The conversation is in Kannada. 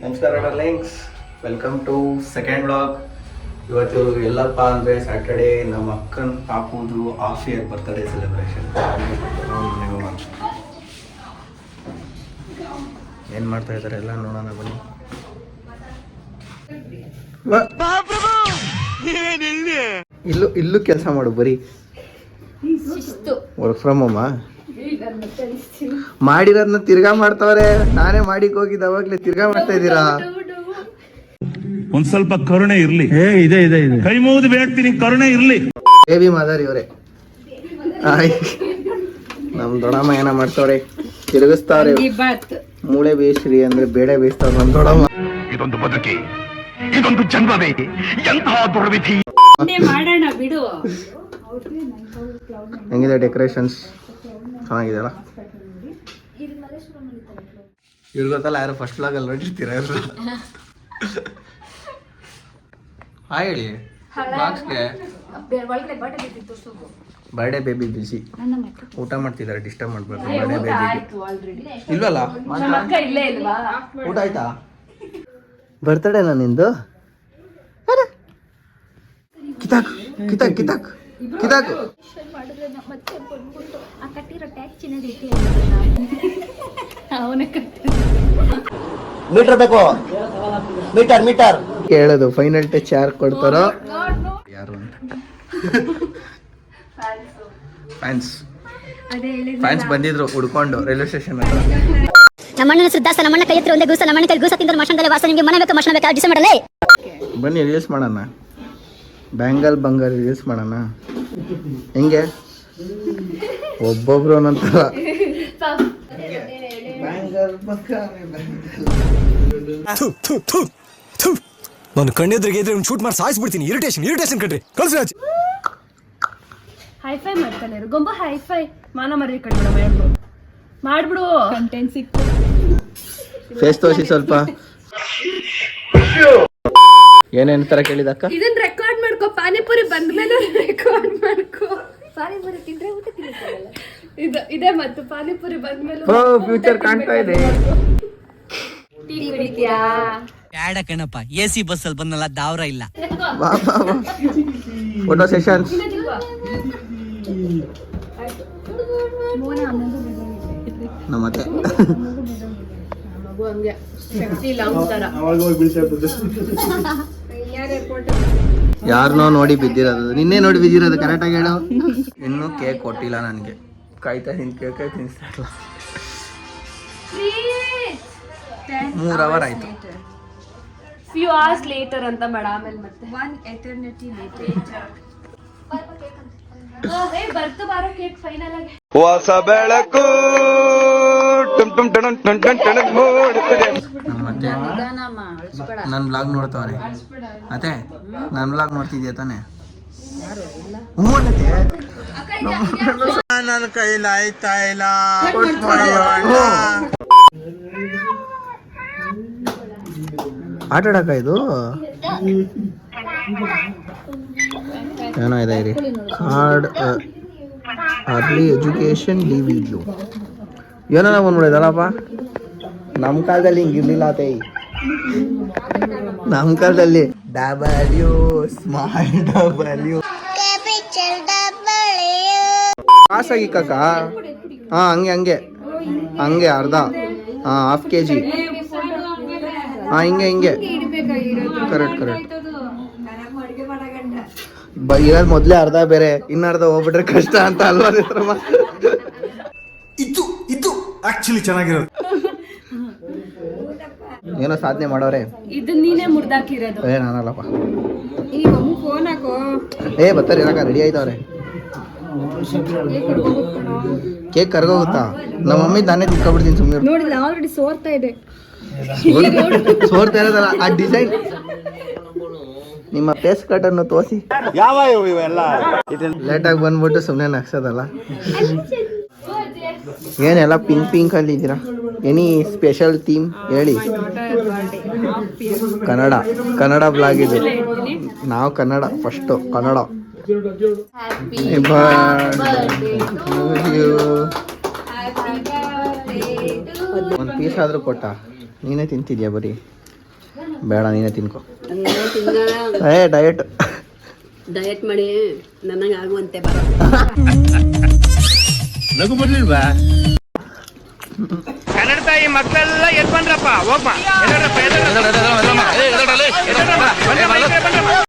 ನಮಸ್ಕಾರ darlings, welcome to second vlog. ಇವತ್ತು ಎಲ್ಲಪ್ಪ ಅಂದರೆ ಸ್ಯಾಟರ್ಡೇ ನಮ್ಮ ಅಕ್ಕನ ಪಾಪುದು ಹಾಫ್ ಇಯರ್ ಬರ್ತ್ಡೇ ಸೆಲೆಬ್ರೇಷನ್. ಏನು ಮಾಡ್ತಾ ಇದ್ದಾರೆ ಎಲ್ಲ ನೋಡೋಣ ಬನ್ನಿ. ಇಲ್ಲೂ ಕೆಲಸ ಮಾಡು ಬರೀ. ವರ್ಕ್ ಫ್ರಮ್ ಹೋಮಾ ಮಾಡಿರೋದನ್ನ ತಿರ್ಗಾ ಮಾಡ್ತಾವ್ರೆ. ನಾನೇ ಮಾಡಿಕ್ ಹೋಗಿದ್ದ ಅವಾಗ್ಲೇ ತಿರ್ಗಾ ಮಾಡ್ತಾ ಇದ್ದೀರಾ. ಒಂದ್ ಸ್ವಲ್ಪ ಕರುಣೆ ಇರ್ಲಿ. ಇದೆ ಕೈ ಮುಗಿದು ಬೇಡ್ತೀನಿ, ಕರುಣೆ ಇರ್ಲಿ. ಬೇಬಿ ಮಾದರ್ ಇವರೇ. ನಮ್ ದೊಡ್ಡಮ್ಮ ಏನ ಮಾಡ್ತಾವ್ರೆ, ತಿರುಗಿಸ್ತಾವ್ರೆ. ಮೂಳೆ ಬೇಯಿಸ್ರಿ ಅಂದ್ರೆ ಬೇಳೆ ಬೇಯಿಸ್ತಾವ್ರೆ ನಮ್ ದೊಡ್ಡಮ್ಮ. ಇದೊಂದು ಬದುಕಿ, ಇದೊಂದು ಜನ್ಮವೇ, ಎಂತಹ ದುರ್ವಿಧಿ. ಮಾಡೋಣ ಬಿಡು. ಹೆಂಗಿದೆ ಡೆಕೋರೇಷನ್ಸ್? ಚೆನ್ನಾಗಿದೆಯಲ್ಲ. ಇವ್ರು ಗೊತ್ತಲ್ಲ ಯಾರು ಫಸ್ಟ್ ವ್ಲಾಗ್ ಅಲ್ಲಿ ನೋಡಿರ್ತೀರ ಎಲ್ಲರೂ. ಹಾಯ್ ಹೇಳಿ ವ್ಲಾಗ್ಸ್ಗೆ. ಬರ್ಡೇ ಬೇಬಿ ಬಿಸಿ ಊಟ ಮಾಡ್ತಿದ್ದಾರೆ, ಡಿಸ್ಟರ್ಬ್ ಮಾಡ್ಬಾರ್ದು. ಬರ್ಡೇ ಬೇಬಿ ಇಲ್ವಲ್ಲ, ಊಟ ಆಯ್ತಾ? ಬರ್ತಡೇನಾ ನಿಂದು? ಕಿತಾಕ್ ಕಿತಾಕ್ ಕಿತಾಕ್ ಕಿತಾಕು. ಮೀಟರ್ ಬೇಕು, ಮೀಟರ್ ಕೇಳೋದು. ಫೈನಲ್ ಟಚ್ ಯಾರು ಕೊಡ್ತಾರೋ ಯಾರು ಅಂತ. ಫ್ಯಾನ್ಸ್ ಬಂದಿದ್ರು ಹುಡ್ಕೊಂಡು ರೈಲ್ವೆ ಸ್ಟೇಷನ್ ಹತ್ರ. ನಮ್ಮಣ್ಣ ಸುದ್ದಾಸ ನಮ್ಮಣ್ಣ ಕೈ ಹತ್ರ ಒಂದೇ ಗೂಸ, ನಮ್ಮಣ್ಣ ಕೈ ಗೂಸ ತಿಂದ್ರೆ ಮಷಣದಲ್ಲಿ ವಾಸ. ನಿಮಗೆ ಮನೆ ಬೇಕು ಮಷಣ ಬೇಕಾ ಡಿಸೈಡ್ ಮಾಡಲೇ. ಬನ್ನಿ ರೀಲ್ಸ್ ಮಾಡೋಣ, ಬ್ಯಾಂಗಲ್ ಬಂಗಾರ ರೀಲ್ಸ್ ಮಾಡೋಣ. ಹೆಂಗೆ ಒಬ್ಬೊಬ್ರು ನಂತರ ನಾನು ಕಣ್ಣೆದ್ರಿಗೆ ಇದ್ರೆ ಒಂದು ಶೂಟ್ ಮಾಡಿ ಸಾಯಿಸ್ಬಿಡ್ತೀನಿ. ಇರಿಟೇಷನ್ ಕಣ್ರಿ, ಕಳ್ಸಿ ರಾಜ್. ಹೈಫೈ ಮಾಡ್ತಾನೆ ಗೊಂಬ, ಹೈಫೈ ಮಾನ ಮರಿ ಕಣ್ಬಿಡ ಮಾಡ್ಬಿಡು. ಕಂಟೆಂಟ್ ಸಿಕ್ತು. ಫೇಸ್ ತೋರಿಸಿ ಸ್ವಲ್ಪ. ಏನೇನ್ ತರ ಕೇಳಿದಕ್ಕ? ಇದನ್ನ ರೆಕಾರ್ಡ್ ಮಾಡ್ಕೋ, ಪಾನಿಪುರಿ ಬಂದ್ಮೇಲೆ ರೆಕಾರ್ಡ್ ಮಾಡ್ಕೋ. ಪಾನಿಪುರಿ ತಿಂದ್ರೆ ಊಟ ತಿನ್ನಲ್ಲ. ಇದೆ ಮತ್ತು ಪಾನಿಪುರಿ ಬಂದ್ಮೇಲೆ ಫ್ಯೂಚರ್ ಕಾಣ್ತಾ ಇದೆ. ಟೀ ಕುಡಿತೀಯಾ? ಬ್ಯಾಡ ಕಣಪ್ಪ, ಎಸಿ ಬಸ್ ಅಲ್ಲಿ ಬಂದಲ್ಲ ದಾವ್ರ ಇಲ್ಲ. Photo sessions. ನಮ್ಮತ್ತೆ ಯಾರನ್ನೋ ನೋಡಿ ಬಿದ್ದಿರೋದು, ನಿನ್ನೆ ನೋಡಿ ಬಿದ್ದಿರೋದು. ಕರೆಕ್ಟಾಗಿ ಹೇಳೋ. ಇನ್ನೂ ಕೇಕ್ ಕೊಟ್ಟಿಲ್ಲ ನನಗೆ. ಕಾಯ್ತಾ ಕೇಕ್ ತಿನ್ನಿಸ್ತಾ ಇಲ್ಲ. 3 hour ಆಯ್ತು. ಫ್ಯೂ ಅವರ್ಸ್ ಲೇಟರ್ ಅಂತ ಬೇಡ, ಆಮೇಲೆ ಮತ್ತೆ ಒನ್ ಎಟರ್ನಿಟಿ ಲೇಟರ್. ಬರ್ತು ಬಾರೋ ಕೇಕ್ ಫೈನಲ್ ಆಗಿ. ಹೊಸ ಬೆಳಕು ಮತ್ತೆ ನನ್ನ ಬ್ಲಾಗ್ ನೋಡ್ತಾವ್ರೆ. ಅತ್ತೆ ನನ್ನ ಬ್ಲಾಗ್ ನೋಡ್ತಿದ್ಯಾ ತಾನೆ? ನನ್ನ ಕೈಲಿ ಆಯ್ತಾ ಇಲ್ಲ. ಆಟ ಆಡಕ ಇದು ಏನೋ ಇದೆ ರೀ. ಕಾರ್ಡ್ ಅರ್ಲಿ ಎಜುಕೇಶನ್ ಡಿವಿಡು ಏನೋ ಬಂದ್ಬಿಡೋದಲ್ಲಪ್ಪ. ನಮ್ಮ ಕಾಲದಲ್ಲಿ ಹಿಂಗಿರ್ಲಿಲ್ಲ ಆತೈ. ನಮ್ಮ ಕಾಲದಲ್ಲಿ ಡಬ್ಲ್ಯೂ ಸ್ಮಾಲ್ ಡಬ್ಲ್ಯೂ ಪಾಸ್ ಆಗಿ ಕಕ್ಕ. ಹಂಗೆ ಅರ್ಧ ಹಾಫ್ kg. ಹಿಂಗೆ ಕರೆಕ್ಟ್. ಇರೋದು ಮೊದ್ಲೇ ಅರ್ಧ ಬೇರೆ, ಇನ್ನರ್ಧ ಹೋಗ್ಬಿಟ್ರೆ ಕಷ್ಟ ಅಂತ ಅಲ್ವಾ? ಇದು ಆಕ್ಚುಲಿ ಚೆನ್ನಾಗಿರೋದು. ಏನೋ ಸಾಧನೆ ಮಾಡೋರೆ. ಇದು ನೀನೇ ಮುರ್ದಾಕಿರೋದು. ನಾನಲ್ಲಪ್ಪ. ಫೋನ್ ಹಾಕೋ. ಬರ್ತಾರೆ ಏನಕ್ಕ ರೆಡಿ ಆಯ್ತವ್ರೆ. ಕೇಕ್ ಕರ್ಗೋಗುತ್ತಾ? ನಮ್ಮ ಮಮ್ಮಿ ತಾನೇ ತಿನ್ಕೊಬಿಡ್ತೀನಿ ಸುಮ್ಮನೆ. ನೋಡಿದ್ರೆ ಆಲ್ರೆಡಿ ಸೋರ್ತಾ ಇದೆ. ಸೋರ್ತಾ ಇರೋದಲ್ಲ, ಆ ಡಿಸೈನ್. ನಿಮ್ಮ ಫೇಸ್ ಕಟ್ ಅನ್ನು ತೋರಿಸಿ. ಯಾವ ಇವೆಲ್ಲ ಲೇಟಾಗಿ ಬಂದ್ಬಿಟ್ಟು ಸುಮ್ಮನೆ ನಗ್ಸೋದಲ್ಲ. ಏನೆಲ್ಲ ಪಿಂಕ್ ಅಲ್ಲಿ ಇದ್ದೀರಾ? ಎನಿ ಸ್ಪೆಷಲ್ ಥೀಮ್ ಹೇಳಿ. ಕನ್ನಡ ಬ್ಲಾಗ್ ಇದು. ನಾವು ಕನ್ನಡ ಫಸ್ಟು ಕನ್ನಡ. ಒಂದು ಪೀಸ್ ಆದರೂ ಕೊಟ್ಟ? ನೀನೇ ತಿಂತಿದ್ಯಾ ಬರೀ? ಬೇಡ ನೀನೇ ತಿನ್ಕೊ. ತಿನ್ನ ಡಯಟ್ ಡಯಟ್ ಮಾಡಿ ನನಗೆ ಆಗುವಂತೆ ಬರ. ನಗು ಬರ್ಲಿಲ್ವಾ? ಕನ್ನಡ ತಾಯಿ ಮಕ್ಕಳೆಲ್ಲ ಎದ್ ಬಂದ್ರಪ್ಪ ಹೋಗ್ಮ